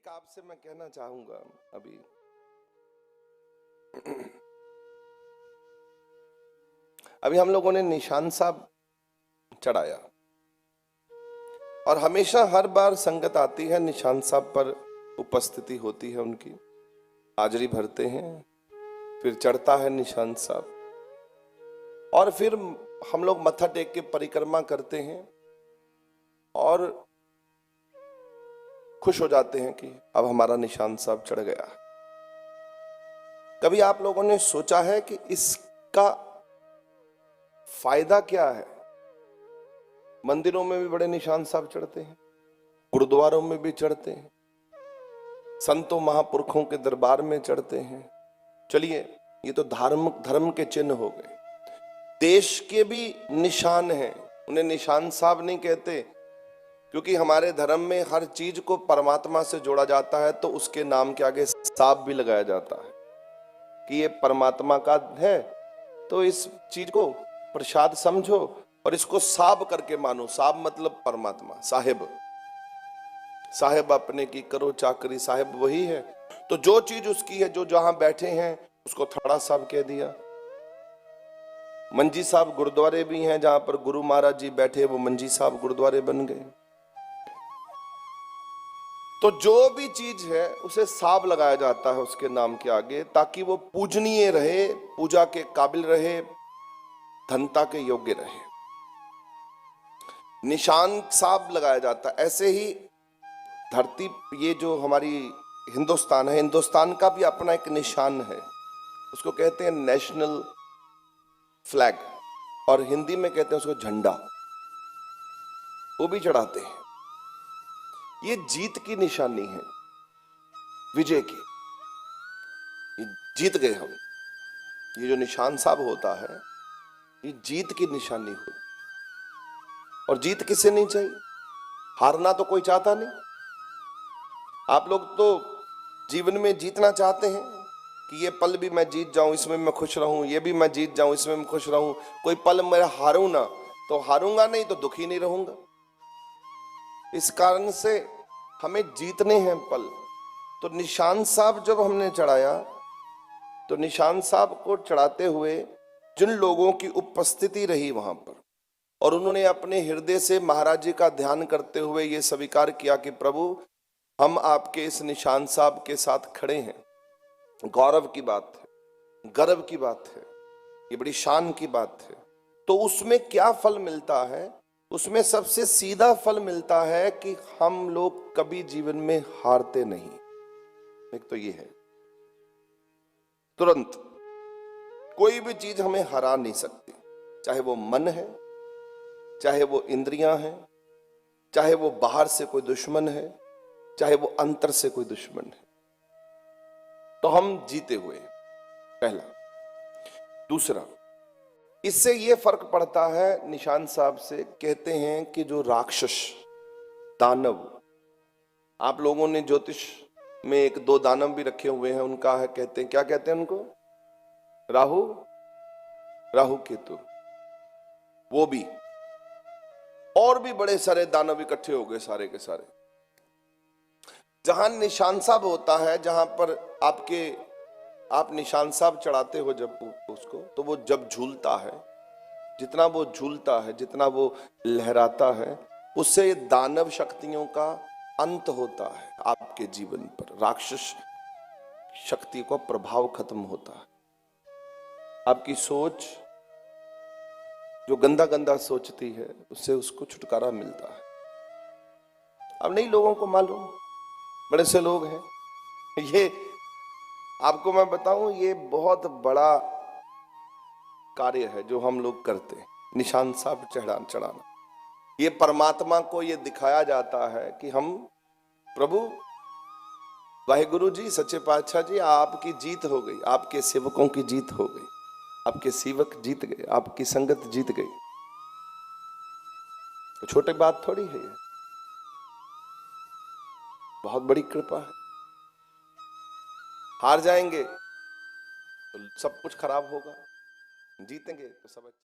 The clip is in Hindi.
एक आपसे मैं कहना चाहूंगा अभी अभी हम लोगों ने निशान साहब चढ़ाया और हमेशा हर बार संगत आती है, निशान साहब पर उपस्थिति होती है, उनकी हाजरी भरते हैं, फिर चढ़ता है निशान साहब और फिर हम लोग मत्था टेक के परिक्रमा करते हैं और खुश हो जाते हैं कि अब हमारा निशान साहब चढ़ गया। कभी आप लोगों ने सोचा है कि इसका फायदा क्या है? मंदिरों में भी बड़े निशान साहब चढ़ते हैं, गुरुद्वारों में भी चढ़ते हैं, संतों महापुरुषों के दरबार में चढ़ते हैं। चलिए, ये तो धर्म के चिन्ह हो गए। देश के भी निशान हैं, उन्हें निशान साहब नहीं कहते, क्योंकि हमारे धर्म में हर चीज को परमात्मा से जोड़ा जाता है, तो उसके नाम के आगे साहब भी लगाया जाता है कि ये परमात्मा का है, तो इस चीज को प्रसाद समझो और इसको साहब करके मानो। साहब मतलब परमात्मा, साहिब। साहिब अपने की करो चाकरी, साहिब वही है। तो जो चीज उसकी है, जो जहां बैठे हैं उसको थड़ा साहब कह दिया। मंजी साहब गुरुद्वारे भी हैं, जहां पर गुरु महाराज जी बैठे वो मंजी साहब गुरुद्वारे बन गए। तो जो भी चीज है उसे साहब लगाया जाता है उसके नाम के आगे, ताकि वो पूजनीय रहे, पूजा के काबिल रहे, धनता के योग्य रहे। निशान साहब लगाया जाता है। ऐसे ही धरती, ये जो हमारी हिंदुस्तान है, हिंदुस्तान का भी अपना एक निशान है, उसको कहते हैं नेशनल फ्लैग, और हिंदी में कहते हैं उसको झंडा। वो भी चढ़ाते हैं। ये जीत की निशानी है, विजय की। ये जीत गए हम। ये जो निशान साहब होता है, ये जीत की निशानी हो। और जीत किसे नहीं चाहिए? हारना तो कोई चाहता नहीं। आप लोग तो जीवन में जीतना चाहते हैं कि ये पल भी मैं जीत जाऊं, इसमें मैं खुश रहूं, ये भी मैं जीत जाऊं, इसमें मैं खुश रहूं। कोई पल मेरा हारूं ना, तो हारूंगा नहीं तो दुखी नहीं रहूंगा। इस कारण से हमें जीतने हैं पल। तो निशान साहब जब हमने चढ़ाया, तो निशान साहब को चढ़ाते हुए जिन लोगों की उपस्थिति रही वहां पर, और उन्होंने अपने हृदय से महाराज जी का ध्यान करते हुए ये स्वीकार किया कि प्रभु, हम आपके इस निशान साहब के साथ खड़े हैं। गौरव की बात है, गर्व की बात है, ये बड़ी शान की बात है। तो उसमें क्या फल मिलता है? उसमें सबसे सीधा फल मिलता है कि हम लोग कभी जीवन में हारते नहीं। एक तो ये है, तुरंत कोई भी चीज हमें हरा नहीं सकती, चाहे वो मन है, चाहे वो इंद्रियां हैं, चाहे वो बाहर से कोई दुश्मन है, चाहे वो अंतर से कोई दुश्मन है। तो हम जीते हुए, पहला। दूसरा, इससे ये फर्क पड़ता है निशान साहब से, कहते हैं कि जो राक्षस, दानव, आप लोगों ने ज्योतिष में एक दो दानव भी रखे हुए हैं, उनका है, कहते हैं, क्या कहते हैं उनको? राहु केतु। वो भी, और भी बड़े सारे दानव इकट्ठे हो गए, सारे के सारे। जहां निशान साहब होता है, जहां पर आप निशान साहब चढ़ाते हो जब उसको, तो वो जब झूलता है, जितना वो झूलता है, जितना वो लहराता है, उससे दानव शक्तियों का अंत होता है आपके जीवन पर। राक्षस शक्ति का प्रभाव खत्म होता है। आपकी सोच जो गंदा गंदा सोचती है, उससे उसको छुटकारा मिलता है। अब नहीं लोगों को मालूम, बड़े से लोग हैं। ये आपको मैं बताऊं, ये बहुत बड़ा कार्य है जो हम लोग करते हैं, निशान साहब चढ़ाना। ये परमात्मा को ये दिखाया जाता है कि हम, प्रभु वाहिगुरु जी, सच्चे पातशाह जी, आपकी जीत हो गई, आपके सेवकों की जीत हो गई, आपके सेवक जीत गए, आपकी संगत जीत गई। तो छोटी बात थोड़ी है ये, बहुत बड़ी कृपा है। हार जाएंगे तो सब कुछ खराब होगा, जीतेंगे तो सब अच्छा।